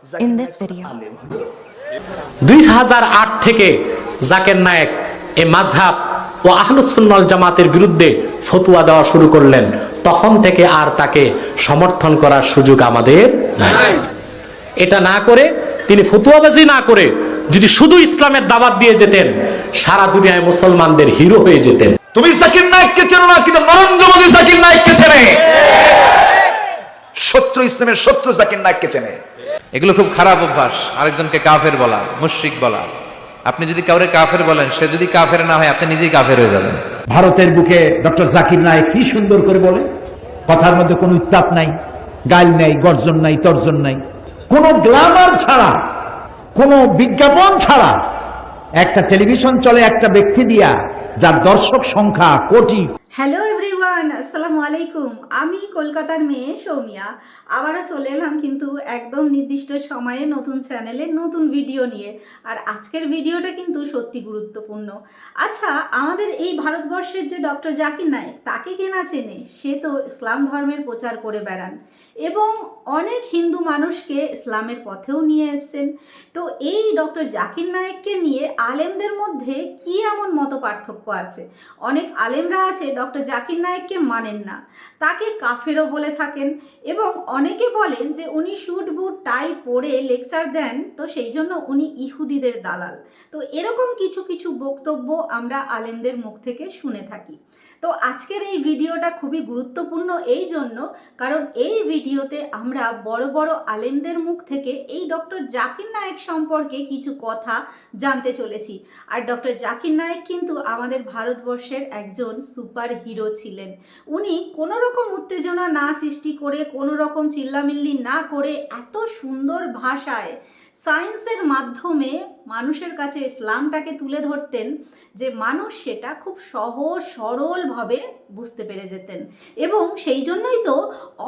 In this video, 2008 থেকে জাকির নায়েক এই মাযহাব ও আহলুস সুন্নাহ ওয়াল জামাতের বিরুদ্ধে ফতোয়া দেওয়া শুরু করলেন। তখন থেকে আর তাকে সমর্থন করার সুযোগ আমাদের নাই। এটা না করে, তিনি ফতোয়াবাজি না করে যদি শুধু ইসলামের দাওয়াত দিয়ে যেতেন, সারা দুনিয়ায় মুসলমানদের হিরো হয়ে যেতেন। তুমি জাকির নায়েককে চেনো না, কিন্তু নরেন্দ্র মোদী জাকির নায়েককে চেনে। শত্রু ইসলামের শত্রু জাকির নায়েককে চেনে। এগুলো খুব খারাপ অভ্যাস, আরেকজনকে কাফের বলা, মুশরিক বলা। আপনি যদি কাউরে কাফের বলেন, সে যদি কাফের না হয়, আপনি নিজেই কাফের হয়ে যাবেন। ভারতের বুকে ডক্টর জাকির নায়েক কি সুন্দর করে বলে, কথার মধ্যে কোনো উত্তাপ নাই, গাল নাই, গর্জন নাই, তর্জন নাই, কোনো গ্ল্যামার ছাড়া, কোনো বিজ্ঞাপন ছাড়া একটা টেলিভিশন চলে একটা ব্যক্তি দিয়া, যার দর্শক সংখ্যা কোটি। হ্যালো এভরিওয়ান, আসসালামু আলাইকুম। আমি কলকাতার মেয়ে সৌমিয়া, আবারও চলে এলাম কিন্তু একদম নির্দিষ্ট সময়ে নতুন চ্যানেলে নতুন ভিডিও নিয়ে। আর আজকের ভিডিওটা কিন্তু সত্যি গুরুত্বপূর্ণ। আচ্ছা, আমাদের এই ভারতবর্ষের যে ডক্টর জাকির নায়েক, তাকে কে না চেনে? সে তো ইসলাম ধর্মের প্রচার করে বেড়ান এবং অনেক হিন্দু মানুষকে ইসলামের পথেও নিয়ে এসছেন। তো এই ডক্টর জাকির নায়েককে নিয়ে আলেমদের মধ্যে কি এমন মত পার্থক্য আছে? অনেক আলেমরা আছে ডক্টর জাকির নায়েককে মানেন না, তাকে কাফেরও বলে থাকেন, এবং অনেকে বলেন যে উনি স্যুট বুট টাই পরে লেকচার দেন, তো সেই জন্য উনি ইহুদিদের দালাল। তো এরকম কিছু কিছু বক্তব্য আমরা আলেমদের মুখ থেকে শুনে থাকি। তো আজকের এই ভিডিওটা খুবই গুরুত্বপূর্ণ এই জন্য, কারণ এই ভিডিওতে আমরা বড় বড় আলেমদের মুখ থেকে এই ডক্টর জাকির নায়েক সম্পর্কে কিছু কথা জানতে চলেছি। আর ডক্টর জাকির নায়েক কিন্তু আমাদের ভারতবর্ষের একজন সুপার হিরো ছিলেন। উনি কোনো রকম উত্তেজনা না সৃষ্টি করে, কোনো রকম চিল্লামিল্লি না করে, এত সুন্দর ভাষায় সায়েন্সের মাধ্যমে মানুষের কাছে ইসলামটাকে তুলে ধরতেন যে মানুষ সেটা খুব সহজ সরলভাবে বুঝতে পেরে যেতেন, এবং সেই জন্যই তো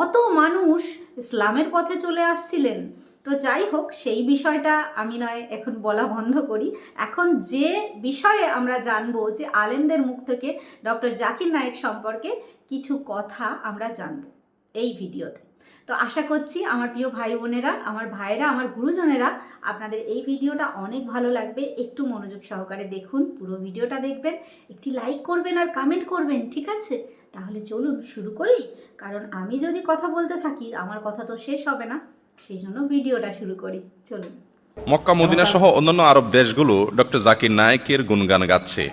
অত মানুষ ইসলামের পথে চলে আসছিলেন। তো যাই হোক, সেই বিষয়টা আমি নয় এখন বলা বন্ধ করি। এখন যে বিষয়ে আমরা জানবো, যে আলেমদের মুখ থেকে ডক্টর জাকির নায়েক সম্পর্কে কিছু কথা আমরা জানবো এই ভিডিওতে। তো আশা করছি আমার প্রিয় ভাই বোনেরা, আমার ভাইরা, আমার গুরুজনেরা, আপনাদের এই ভিডিওটা অনেক ভালো লাগবে। একটু মনোযোগ সহকারে দেখুন, পুরো ভিডিওটা দেখবেন, একটি লাইক করবেন আর কমেন্ট করবেন, ঠিক আছে? তাহলে চলুন শুরু করি, কারণ আমি যদি কথা বলতে থাকি আমার কথা তো শেষ হবে না, সেই জন্য ভিডিওটা শুরু করি, চলুন। মক্কা মদিনা সহ অন্যান্য আরব দেশগুলো ডক্টর জাকির নায়েকের গুণগান গাচ্ছে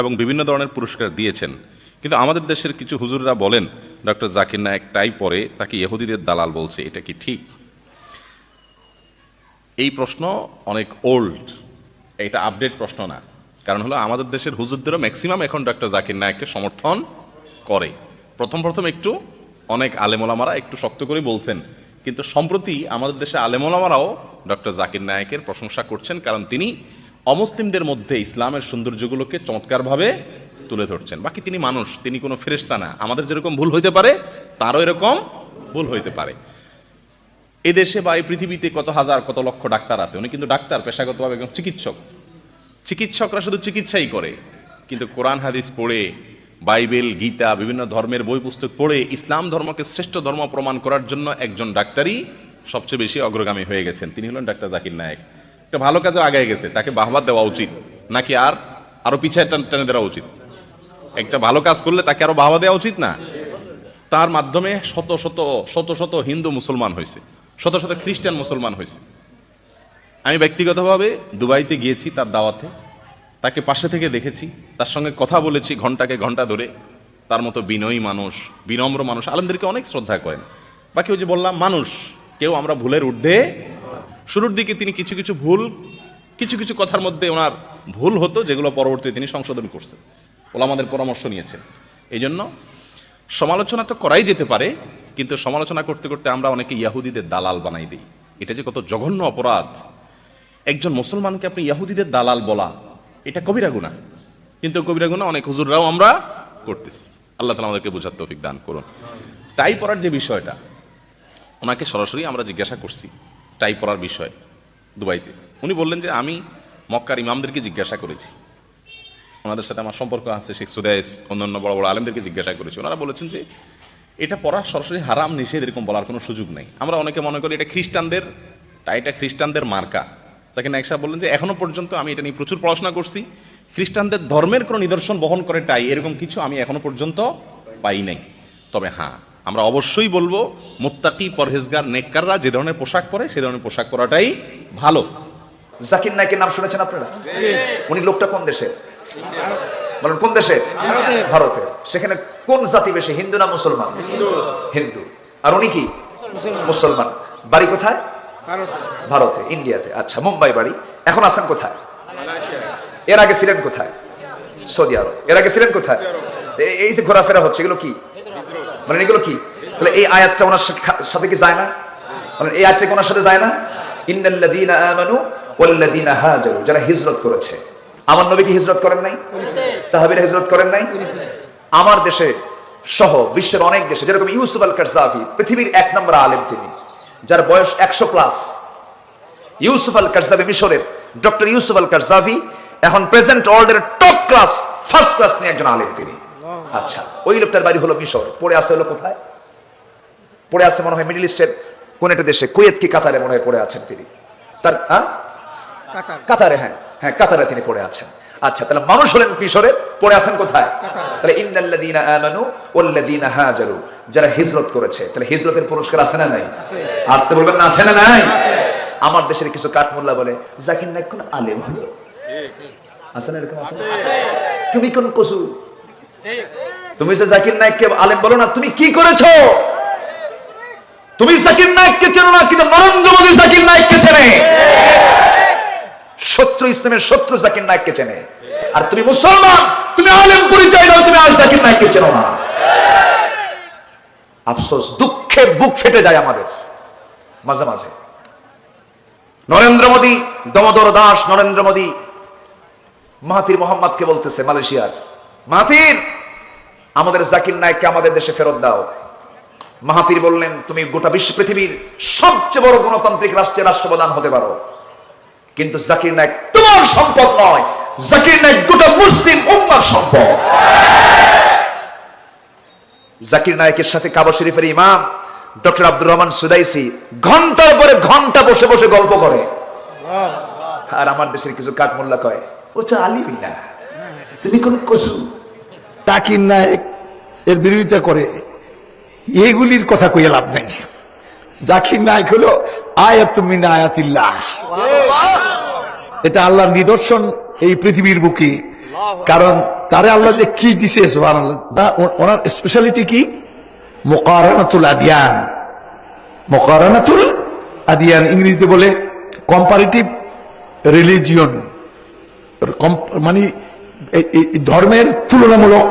এবং বিভিন্ন ধরনের পুরস্কার দিয়েছেন। কিন্তু আমাদের দেশের কিছু হুজুররা বলেন ডক্টর জাকির নায়েক টাই পরে তাকে ইহুদিদের দালাল বলছে। এটা কি ঠিক? এই প্রশ্ন অনেক ওল্ড, এটা আপডেট প্রশ্ন না। কারণ হলো আমাদের দেশের হুজুরদেরও ম্যাক্সিমাম এখন ডক্টর জাকির নায়েককে সমর্থন করে। প্রথম একটু অনেক আলেমোলামারা একটু শক্ত করে বলছেন, কিন্তু সম্প্রতি আমাদের দেশে আলেমোলামারাও ডক্টর জাকির নায়েকের প্রশংসা করছেন, কারণ তিনি অমুসলিমদের মধ্যে ইসলামের সৌন্দর্যগুলোকে চমৎকারভাবে তুলে ধরছেন। বাকি তিনি মানুষ, তিনি কোনো ফেরেশতা না। আমাদের যেরকম ভুল হইতে পারে তারও এরকম ভুল হইতে পারে। এদেশে বা এই পৃথিবীতে কত হাজার কত লক্ষ ডাক্তার আছে, উনি কিন্তু ডাক্তার পেশাগতভাবে একজন চিকিৎসকরা শুধু চিকিৎসাই করে, কিন্তু কোরআন হাদিস পড়ে, বাইবেল, গীতা, বিভিন্ন ধর্মের বই পুস্তক পড়ে ইসলাম ধর্মকে শ্রেষ্ঠ ধর্ম প্রমাণ করার জন্য একজন ডাক্তারই সবচেয়ে বেশি অগ্রগামী হয়ে গেছেন, তিনি হলেন ডাক্তার জাকির নায়েক। একটা ভালো কাজে আগায় গেছে, তাকে বাহবা দেওয়া উচিত, নাকি আরো পিছিয়ে টেনে দেওয়া উচিত? একটা ভালো কাজ করলে তাকে আরো বাহবা দেওয়া উচিত না? তার মাধ্যমে শত শত হিন্দু মুসলমান হয়েছে, শত শত খ্রিস্টান মুসলমান হয়েছে। আমি ব্যক্তিগতভাবে দুবাইতে গিয়েছি তার দাওয়াতে, তাকে পাশে থেকে দেখেছি, তার সঙ্গে কথা বলেছি ঘন্টাকে ঘন্টা ধরে। তার মতো বিনয়ী মানুষ, বিনম্র মানুষ, আলেমদেরকে অনেক শ্রদ্ধা করেন। বাকি ওই যে বললাম, মানুষ, কেউ আমরা ভুলের ঊর্ধ্বে। শুরুর দিকে তিনি কিছু কথার মধ্যে ওনার ভুল হতো, যেগুলো পরবর্তীতে তিনি সংশোধন করছেন, ওলামাদের পরামর্শ নিয়েছেন। এই জন্য সমালোচনা তো করাই যেতে পারে, কিন্তু সমালোচনা করতে করতে আমরা অনেকে ইয়াহুদিদের দালাল বানাই দিই। এটা যে কত জঘন্য অপরাধ! একজন মুসলমানকে আপনি ইয়াহুদিদের দালাল বলা, এটা কবিরা গুনাহ। কিন্তু কবিরা গুনাহ অনেক হুজুররাও আমরা করতেছি। আল্লাহ তাআলা আমাদেরকে বোঝার তৌফিক দান করুন। টাই পরার যে বিষয়টা, ওনাকে সরাসরি আমরা জিজ্ঞাসা করছি টাই পরার বিষয়ে দুবাইতে। উনি বললেন যে আমি মক্কার ইমামদেরকে জিজ্ঞাসা করেছি, ওনাদের সাথে আমার সম্পর্ক আছে, শেখ সুদাইস, অন্যান্য বড় বড় আলেমদেরকে জিজ্ঞাসা করেছি। ওনারা বলেছেন যে এটা পড়া সরাসরি হারাম নিষেধ এরকম বলার কোনো সুযোগ নেই। আমরা অনেকে মনে করি এটা খ্রিস্টানদের তাই এটা খ্রিস্টানদের মার্কা। জাকির নায়েক সাহেব বললেন যে এখনো পর্যন্ত আমি এটা নিয়ে প্রচুর পড়াশোনা করছি, খ্রিস্টানদের ধর্মের কোনো নিদর্শন বহন করে টাই এরকম কিছু আমি এখনো পর্যন্ত পাই নাই। তবে হ্যাঁ, আমরা অবশ্যই বলবো মুত্তাকি পরহেজগার নেককাররা যে ধরনের পোশাক পরে সে ধরনের পোশাক পরাটাই ভালো। জাকির নায়েকের নাম শুনেছেন আপনারা? উনি লোকটা কোন দেশে? বলেন কোন দেশে? ভারতে। সেখানে কোন জাতি বেশি, হিন্দু না মুসলমান? হিন্দু। আর উনি কি? মুসলমান। বাড়ি কোথায়? ভারতে, ইন্ডিয়াতে। আচ্ছা, মুম্বাই বাড়ি। এখন আছেন কোথায়? এর আগে ছিলেন কোথায়? সৌদি আরব। এর আগে ছিলেন কোথায়? এই যে ঘোরাফেরা হচ্ছে এগুলো কি? মানে এগুলো কি? তাহলে এই আয়াতটা ওনার সাথে কি যায় না? মানে এই আয়াতটা কি ওনার সাথে যায় না? ইন্নাল্লাযীনা আমানু ওয়াল্লাযীনা হাজারু, যারা হিজরত করেছে। আমার নবী কি হিজরত করেন নাই? সাহাবীরা হিজরত করেন নাই? আমার দেশে সহ বিশ্বের অনেক দেশে, যেরকম ইউসুফ আল কারজাভি, পৃথিবীর 1 নম্বর আলেম তিনি, যার বয়স 100 প্লাস। ইউসুফ আল কারজাভি, মিশরের ডক্টর ইউসুফ আল কারজাভি এখন প্রেজেন্ট ওয়ার্ল্ডের টপ ক্লাস, ফার্স্ট ক্লাস নিয়ে একজন আলেম তিনি। আচ্ছা, ওই লোকটার বাড়ি হলো মিশর। পড়ে আছে হলো কোথায়? পড়ে আছে মনে হয় মিডল ইস্টের কোন একটা দেশে, কুয়েত কি কাতারে মনে হয় পড়ে আছেন তিনি। তার কাতারে, হ্যাঁ হ্যাঁ, কাতারে তিনি পড়ে আছেন। আচ্ছা, তাহলে মানুষ হলেন মিশরে, পড়ে আছেন কোথায়? তাহলে ইন্নাল্লাযীনা আমানু ওয়াল্লাযীনা হাজারু, যারা হিজরত করেছে। তাহলে হিজরতের পুরস্কার আছে না নাই? আসতে বলবেন না, আছে না নাই? আমার দেশের কিছু কাঠমোল্লা বলে জাকির নায়েক কোন আলেম হলো? আছে না এরকম? আছে। তুমি কোন কসু? তুমি যে জাকির নায়েককে আলেম বলো না, তুমি কি করেছো? তুমি জাকির নায়েককে চেনো না, কিন্তু নরেন্দ্র মোদী জাকির নায়েককে চেনে। শত্রু ইসলামের শত্রু জাকির নায়েককে চেনে। আর তুমি মুসলমান, তুমি আলেম পরিচয় দাও, তুমি আল জাকির নায়েককে চেনো না। আফসোস, দুঃখে বুক ফেটে যায় আমাদের মাঝে মাঝে। নরেন্দ্র মোদী, দমোদর দাস নরেন্দ্র মোদী মাহাথির মোহাম্মদকে বলতেছে, মালয়েশিয়ার মাহাথির, আমাদের জাকির নায়েককে আমাদের দেশে ফেরত দাও। মাহাথির বললেন, তুমি গোটা বিশ্ব পৃথিবীর সবচেয়ে বড় গণতান্ত্রিক রাষ্ট্রের রাষ্ট্রপ্রধান হতে পারো, কিন্তু জাকির নায়েক তোমার সম্পদ নয়। জাকির নায়েক গোটা মুসলিম উম্মার সম্পদ। জাকির নায়েকের সাথে কাবা শরীফের ইমাম ডক্টর আব্দুর রহমান সুদাইসি ঘন্টার পরে ঘন্টা বসে বসে গল্প করে। আর আমার দেশের কিছু কাঠমোল্লা কয়, ও তো আলিমই না, তুমি কোন কসু? জাকির নায়েক এর বিরোধিতা করে, এগুলির কথা কইয়া লাভ নাই। জাকির নায়েক হলো আয়াতুম মিন আয়াতিল্লাহ, এটা আল্লাহর নিদর্শন এই পৃথিবীর বুকে। কারণ তারে আল্লাহ যে কি দিছে, সুবহানাল্লাহ। ওনার স্পেশালিটি কি? মুকারানাতুল আদিয়ান। মুকারানাতুল আদিয়ান ইংরেজিতে বলে কম্পারেটিভ রিলিজিয়ন, মানে ধর্মের তুলনামূলক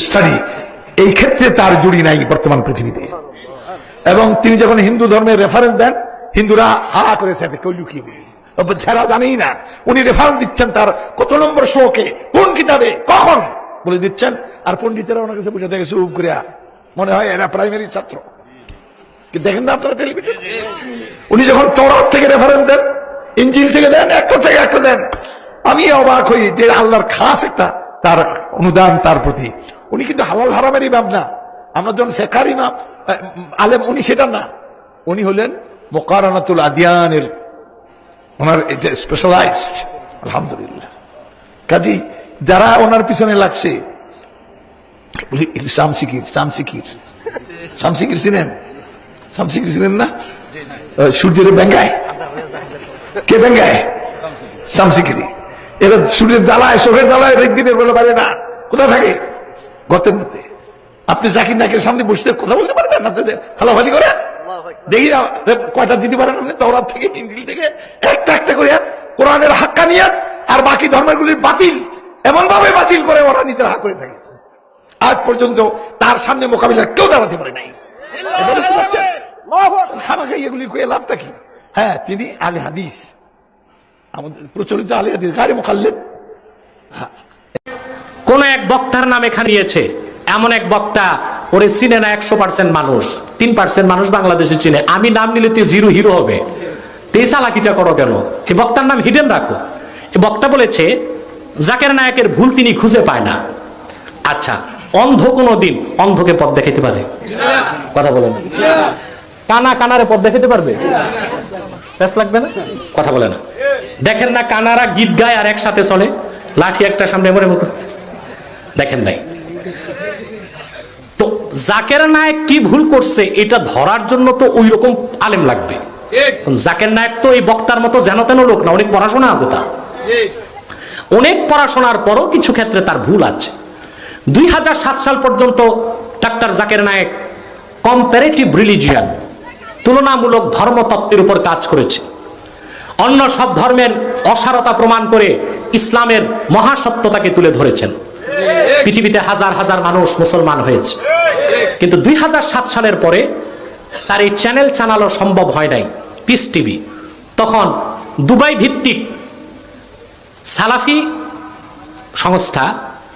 স্টাডি। এই ক্ষেত্রে তার জুড়ি নাই বর্তমান পৃথিবীতে। এবং তিনি যখন হিন্দু ধর্মের রেফারেন্স দেন, হিন্দুরা হা করে চাপে, কেউ লুকিয়ে দেবে, যারা জানেই না উনি রেফারেন্স দিচ্ছেন তার কত নম্বর শ্লোকে, কোন কিতাবে, কখন বলে দিচ্ছেন। আর পন্ডিতেরা ওনার কাছে বুঝাতে গেছে উপ করিয়া, মনে হয় এরা প্রাইমারি ছাত্র। দেখেন না আপনারা টেলিভিশন, উনি যখন তওরাত থেকে রেফারেন্স দেন, ইনজিল থেকে দেন, একটা থেকে একটা দেন, আমি অবাক হই যে আল্লাহর খাস একটা তার অনুদান তার প্রতি। উনি কিন্তু হালাল হারামের ইমাম না, আমরা যখন ফেকার ইমাম আলেম, উনি সেটা না। উনি হলেন মুকারানাতুল আদিয়ানের, ওনার এটা স্পেশালাইজড। আলহামদুলিল্লাহ। কাজী যারা ওনার পিছনে লাগছে, শামসিকির শামসিকির শামসিকির চিনেন? শামসিকির চিনেন না? সূর্যের ব্যাঙ্গায়, কে ব্যাঙ্গায়? শামসিকিরি। এরা সূর্যের জ্বালায়, চোখের জ্বালায়, দিনের বেলা পারে না। কোথায় থাকে? গর্তের মধ্যে। আপনি জাকির নায়েকের সামনে বসতে কথা বলতে পারবেন? আপনি ফালাফালি করেন, দেখি না কয়টা দিতে পারেন আপনি? তাওরাত থেকে, ইনজিল থেকে একটা একটা করে কোরআনের হাক্কানিয়াত আর বাকি ধর্মগুলির বাতিল এমন ভাবে বাতিল করে ওরা নিজের হাক করে থাকে। আজ পর্যন্ত তার সামনে মোকাবিলা কেউ দাঁড়াতে পারে নাই। এগুলি কয়ে লাভটা কি? হ্যাঁ, তিনি আলে হাদিস, আমাদের প্রচলিত আলে হাদিস, গায়রে মুকাল্লিদ। কোন এক বক্তার নাম এখানে নিয়েছে, এমন এক বক্তা ওরে চিনে না 100% মানুষ, 3% মানুষ বাংলাদেশে চিনে। আমি নাম নিলে তুই জিরো হিরো হবে, তুই চালাকিটা করো কেন? এই বক্তার নাম হিডেন রাখো। এই বক্তা বলেছে জাকির নায়েকের ভুল তিনি খুঁজে পায় না। আচ্ছা, অন্ধ কোনদিন অন্ধকে পথ দেখাতে পারে? কথা বলেন। কানা কানারে পথ দেখাতে পারবে? প্যাস লাগবে না, কথা বলে না। দেখেন না কানারা গীত গায় আর একসাথে চলে, লাঠি একটা সামনে মরে করতে, দেখেন নাই? তো জাকের নায়েক কি ভুল করছে এটা ধরার জন্য তো ওই রকম আলেম লাগবে। জাকের নায়েক তো এই বক্তার মতো যেন তেন লোক না, অনেক পড়াশোনা আছে তার, অনেক পড়াশোনার পরও কিছু ক্ষেত্রে তার ভুল আছে। 2007 সাল পর্যন্ত ডাক্তার জাকের নায়েক কম্পারেটিভ রিলিজিয়ান, তুলনামূলক ধর্মতত্ত্বের উপর কাজ করেছে। অন্য সব ধর্মের অসারতা প্রমাণ করে ইসলামের মহাসত্যতাকে তুলে ধরেছেন। পৃথিবীতে হাজার হাজার মানুষ মুসলমান হয়েছে, কিন্তু 2007 সালের পরে তার এই চ্যানেল চালানো সম্ভব হয় নাই, পিস টিভি। তখন দুবাই ভিত্তিক সালাফি সংস্থা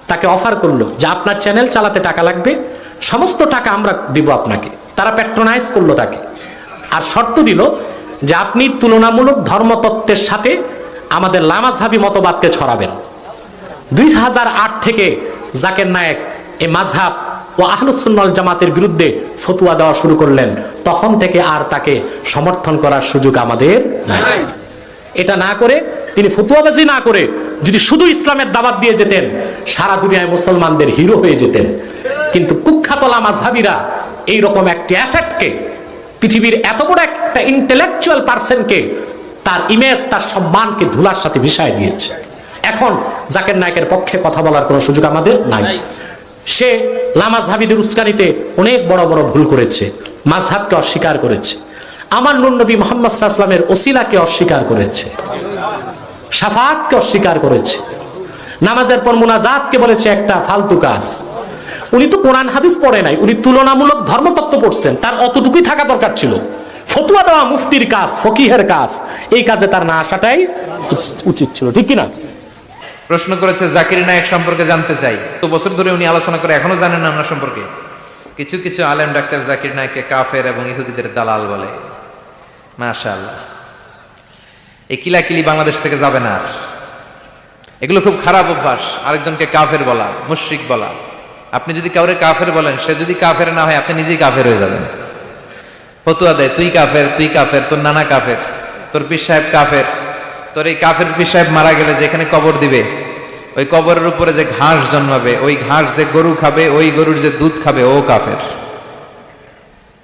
তাকে অফার করলো যে আপনার চ্যানেল চালাতে টাকা লাগবে, সমস্ত টাকা আমরা দিব আপনাকে। তারা প্যাট্রোনাইজ করলো তাকে, আর শর্ত দিল যে আপনি তুলনামূলক ধর্মতত্ত্বের সাথে আমাদের লামাযহাবী মতবাদকে ছড়াবেন। 2008 থেকে জাকের নায়েক এই মাযহাব ও আহলুস সুন্নাহ ওয়াল জামাতের বিরুদ্ধে ফতোয়া দেওয়া শুরু করলেন। তখন থেকে আর তাকে সমর্থন করার সুযোগ আমাদের নাই। এটা না করে, তিনি ফতোয়াবাজি না করে যদি শুধু ইসলামের দাওয়াত দিয়ে যেতেন, সারা দুনিয়ায় মুসলমানদের হিরো হয়ে যেতেন। কিন্তু কুখ্যাত লামাযহাবীরা এইরকম একটি অ্যাসেটকে, পৃথিবীর এত বড় একটা ইন্টেলেকচুয়াল পারসনকে, তার ইমেজ, তার সম্মানকে ধুলার সাথে মিশায় দিয়েছে। এখন জাকের নায়েকের পক্ষে কথা বলার কোনো সুযোগ আমাদের নাই। সে লামাযহাবীদের উস্কানিতে অনেক বড় বড় ভুল করেছে, মাযহাবকে অস্বীকার করেছে, আমার নূর নবী মুহাম্মদ সাল্লাল্লাহু আলাইহি ওয়াসাল্লামের ওসিলাকে অস্বীকার করেছে, শাফাআতকে অস্বীকার করেছে, নামাজের পর মুনাজাতকে বলেছে একটা ফালতু কাজ। উনি তো কোরআন হাদিস পড়ে নাই, উনি তুলনামূলক ধর্মতত্ত্ব পড়ছেন, তার অতটুকুই থাকা দরকার ছিল। ফতোয়া দেওয়া মুফতির কাজ, ফকিহের কাজ, এই কাজে তার না আসাটাই উচিত ছিল, ঠিক কিনা? প্রশ্ন করেছে জাকির নায়েক সম্পর্কে জানতে চাই। তো বছর ধরে উনি আলোচনা করে, এখনো জানেন না আমরা সম্পর্কে। কিছু কিছু আলেম ডাক্তার জাকির নায়েককে কাফের এবং ইহুদিদের দালাল বলে। মাশাআল্লাহ, এই কিলাকিলি বাংলাদেশ থেকে যাবে না আর। এগুলো খুব খারাপ অভ্যাস, আরেকজনকে কাফের বলা, মুশরিক বলা। আপনি যদি কাউরে কাফের বলেন, সে যদি কাফের না হয়, আপনি নিজেই কাফের হয়ে যাবেন। ফতোয়া দেয় তুই কাফের, তুই কাফের, তোর নানা কাফের, তোর পীর সাহেব কাফের। তোর এই কাফের পীর সাহেব মারা গেলে যেখানে কবর দিবে, ওই কবরের উপরে যে ঘাস জন্মাবে, ওই ঘাস যে গরু খাবে, ওই গরুর যে দুধ খাবে, ও কাফের।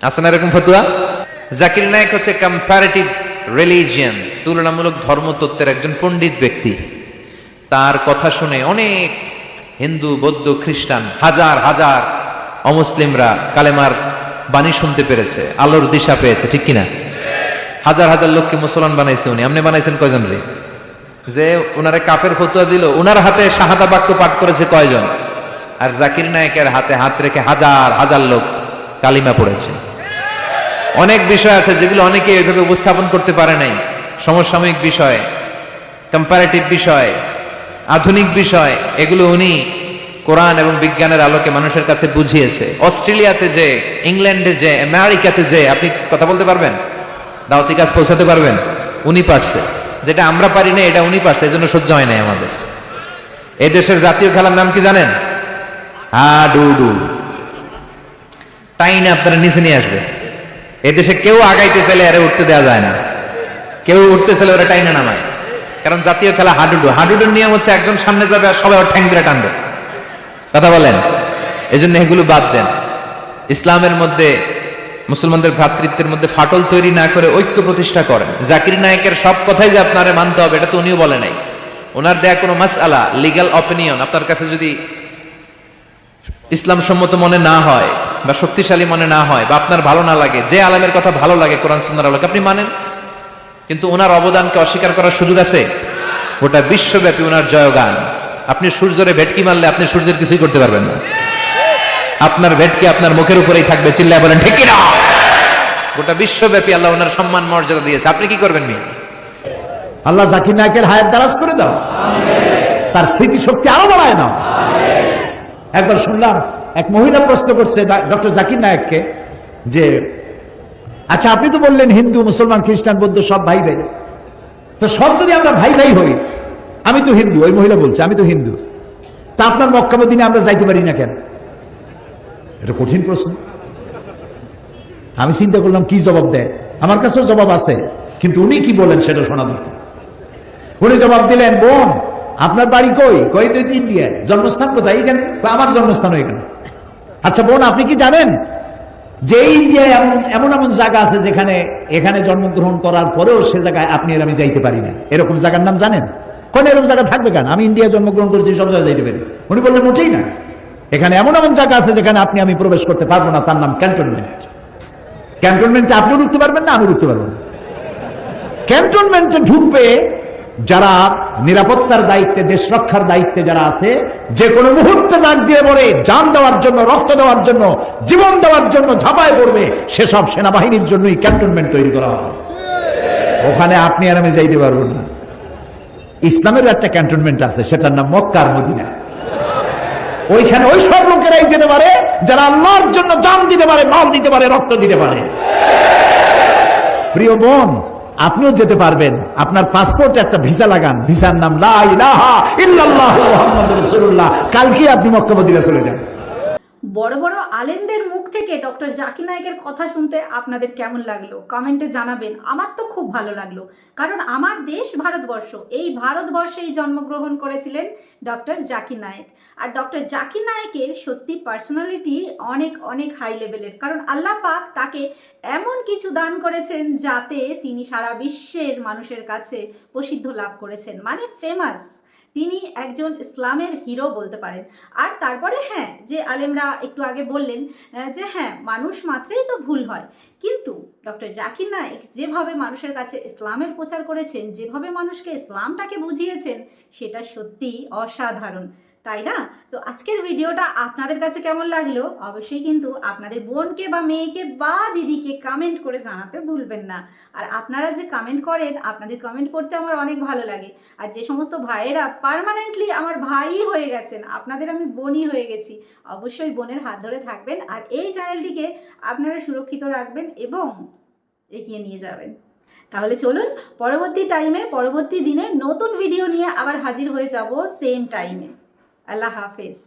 আছে না এরকম ফতোয়া? জাকির নায়েক হচ্ছে কম্পারেটিভ রিলিজিয়ান, তুলনামূলক ধর্মতত্ত্বের একজন পণ্ডিত ব্যক্তি। তার কথা শুনে অনেক হিন্দু, বৌদ্ধ, খ্রিস্টান, হাজার হাজার অমুসলিমরা কালেমার বাণী শুনতে পেরেছে, আলোর দিশা পেয়েছে, ঠিক কিনা? হাজার হাজার লোককে মুসলমান বানাইছে উনি। আপনি বানাইছেন কয়জন রে? যে ওনারে কাফের ফতোয়া দিল, ওনার হাতে শাহাদা বাক্য পাঠ করেছে কয়জন? আর জাকির নায়েকের হাতে হাত রেখে হাজার হাজার লোক কালিমা পড়েছে। অনেক বিষয় আছে যেগুলো অনেকে এইভাবে উপস্থাপন করতে পারে নাই। সমসাময়িক বিষয়, কম্পারেটিভ বিষয়, আধুনিক বিষয়, এগুলো উনি কোরআন এবং বিজ্ঞানের আলোকে মানুষের কাছে বুঝিয়েছে। অস্ট্রেলিয়াতে যে, ইংল্যান্ডে যে, আমেরিকাতে যে, আপনি কথা বলতে পারবেন, দাওয়াতি কাজ পৌঁছাতে পারবেন, উনি পারছে। যেটা আমরা পারি না, এটা উনি পারছে, এই জন্য সহ্য হয় নাই আমাদের। এই দেশের জাতীয় খেলার নাম কি জানেন? হাডুডু। তাই না, আপনারা নিচে নিয়ে আসবে। এই দেশে কেউ আগাইতে চাইলে আরে উঠতে দেওয়া যায় না, কেউ উঠতে চাইলে ওরা টাইনা নামায়। কারণ জাতীয় খেলা হাডুডু। হাডুডুর নিয়ম হচ্ছে একজন সামনে যাবে আর সবাই ওর ঠ্যাং ধরে টানবে। কথা বলেন? এই জন্য এগুলো বাদ দেন। ইসলামের মধ্যে, মুসলমানদের ভ্রাতৃত্বের মধ্যে ফাটল তৈরি না করে ঐক্য প্রতিষ্ঠা করেন। জাকির নায়েকের সব কথাই যে আপনারে মানতে হবে, এটা তো উনিও বলে নাই। ওনার দেয়া কোনো মাসআলা, লিগ্যাল অপিনিয়ন আপনার কাছে যদি ইসলাম সম্মত মনে না হয় বা শক্তিশালী মনে না হয় বা আপনার ভালো না লাগে, যে আলেমের কথা ভালো লাগে কোরআন সুন্নাহর আলোকে, আপনি মানেন। কিন্তু ওনার অবদানকে অস্বীকার করার সুযোগ আছে? গোটা বিশ্বব্যাপী ওনার জয়গান। আপনি সূর্যরে ভেটকি মারলে আপনি সূর্যের কিছুই করতে পারবেন না। আপনার ভেটকি আপনার মুখের উপরেই থাকবে, চিল্লায় বলেন ঠিক কিনা? গোটা বিশ্বব্যাপী আল্লাহ ওনার সম্মান মর্যাদা দিয়েছে, আপনি কি করবেন? মেয়ে আল্লাহ জাকির নায়েকের হায়াত দারাজ করে দাও, তার স্মৃতিশক্তি আরো বাড়ায় নাও। একবার শুনলাম এক মহিলা প্রশ্ন করছে ডক্টর জাকির নায়েককে যে, আচ্ছা আপনি তো বললেন হিন্দু, মুসলমান, খ্রিস্টান, বৌদ্ধ সব ভাই ভাই, তো সব যদি আমরা ভাই ভাই হই, আমি তো হিন্দু, ওই মহিলা বলছে আমি তো হিন্দু, তা আপনার মক্কা মদিনায় আমরা যাইতে পারি না কেন? এটা কঠিন প্রশ্ন। আমি চিন্তা করলাম কি জবাব দেয়। আমার কাছেও জবাব আছে, কিন্তু উনি কি বলেন সেটা শোনা দরকার। উনি জবাব দিলেন, বোন আপনার বাড়ি কই? কই তো ইন্ডিয়ায়। জন্মস্থান কোথায়? এখানে। আমার জন্মস্থান এখানে। আচ্ছা বোন, আপনি কি জানেন যে ইন্ডিয়ায় এমন এমন জায়গা আছে যেখানে এখানে জন্মগ্রহণ করার পরেও সে জায়গায় আপনি আর আমি যাইতে পারি না? এরকম জায়গার নাম জানেন? কোন এরকম জায়গা থাকবে কেন? আমি ইন্ডিয়ায় জন্মগ্রহণ করেছি, সব জায়গায় যাইতে পারি। উনি বললেন মোটেই না, এখানে এমন এমন জায়গা আছে যেখানে আপনি আমি প্রবেশ করতে পারবো না, তার নাম ক্যান্টনমেন্ট। ক্যান্টনমেন্টে আপনিও ঢুকতে পারবেন না, আমি ঢুকতে পারবো না। ক্যান্টনমেন্টে ঢুকবে যারা নিরাপত্তার দায়িত্বে, দেশ রক্ষার দায়িত্বে যারা আছে, যে কোনো মুহূর্তে ডাক দিয়ে পড়ে জান দেওয়ার জন্য, রক্ত দেওয়ার জন্য, জীবন দেওয়ার জন্য ঝাঁপায় পড়বে, সেসব সেনাবাহিনীর জন্যই ক্যান্টনমেন্ট তৈরি করা হবে। ওখানে আপনি আর আমি যাইতে পারবো না। ইসলামের একটা ক্যান্টনমেন্ট আছে, সেটার নাম মক্কা আর মদিনা। ওইখানে ওই সব লোকেরাই যেতে পারে যারা আল্লাহর জন্য জান দিতে পারে, মাল দিতে পারে, রক্ত দিতে পারে। প্রিয় বোন, আপনিও যেতে পারবেন। আপনার পাসপোর্টে একটা ভিসা লাগান, ভিসার নাম লা ইলাহা ইল্লাল্লাহু মুহাম্মাদুর রাসূলুল্লাহ। কালকে আপনি মক্কা মদিনা চলে যান। বড় বড় আলেমদের মুখ থেকে ডক্টর জাকির নায়েকের কথা শুনতে আপনাদের কেমন লাগলো কমেন্টে জানাবেন। আমার তো খুব ভালো লাগলো, কারণ আমার দেশ ভারতবর্ষ, এই ভারতবর্ষেই জন্মগ্রহণ করেছিলেন ডক্টর জাকির নায়েক। আর ডক্টর জাকির নায়েকের সত্যি পার্সোনালিটি অনেক অনেক হাই লেভেলের, কারণ আল্লাহ পাক তাকে এমন কিছু দান করেছেন যাতে তিনি সারা বিশ্বের মানুষের কাছে প্রসিদ্ধ লাভ করেছেন, মানে ফেমাস। তিনি একজন ইসলামের হিরো বলতে পারেন। আর তারপরে হ্যাঁ, যে আলেমরা একটু আগে বললেন যে হ্যাঁ মানুষ মাত্রেই তো ভুল হয়, কিন্তু ডক্টর জাকির নায়েক যেভাবে মানুষের কাছে ইসলামের প্রচার করেছেন, যেভাবে মানুষকে ইসলামটাকে বুঝিয়েছেন, সেটা সত্যিই অসাধারণ, তাই না? তো আজকের ভিডিওটা আপনাদের কাছে কেমন লাগলো অবশ্যই কিন্তু আপনাদের বোনকে বা মেয়েকে বা দিদিকে কমেন্ট করে জানাতে ভুলবেন না। আর আপনারা যে কমেন্ট করেন, আপনাদের কমেন্ট করতে আমার অনেক ভালো লাগে। আর যে সমস্ত ভাইয়েরা পার্মানেন্টলি আমার ভাই হয়ে গেছেন, আপনাদের আমি বোনই হয়ে গেছি, অবশ্যই বোনের হাত ধরে থাকবেন আর এই চ্যানেলটিকে আপনারা সুরক্ষিত রাখবেন এবং এগিয়ে নিয়ে যাবেন। তাহলে চলুন পরবর্তী টাইমে, পরবর্তী দিনে নতুন ভিডিও নিয়ে আবার হাজির হয়ে যাব সেম টাইমে। আল্লাহ হাফেজ।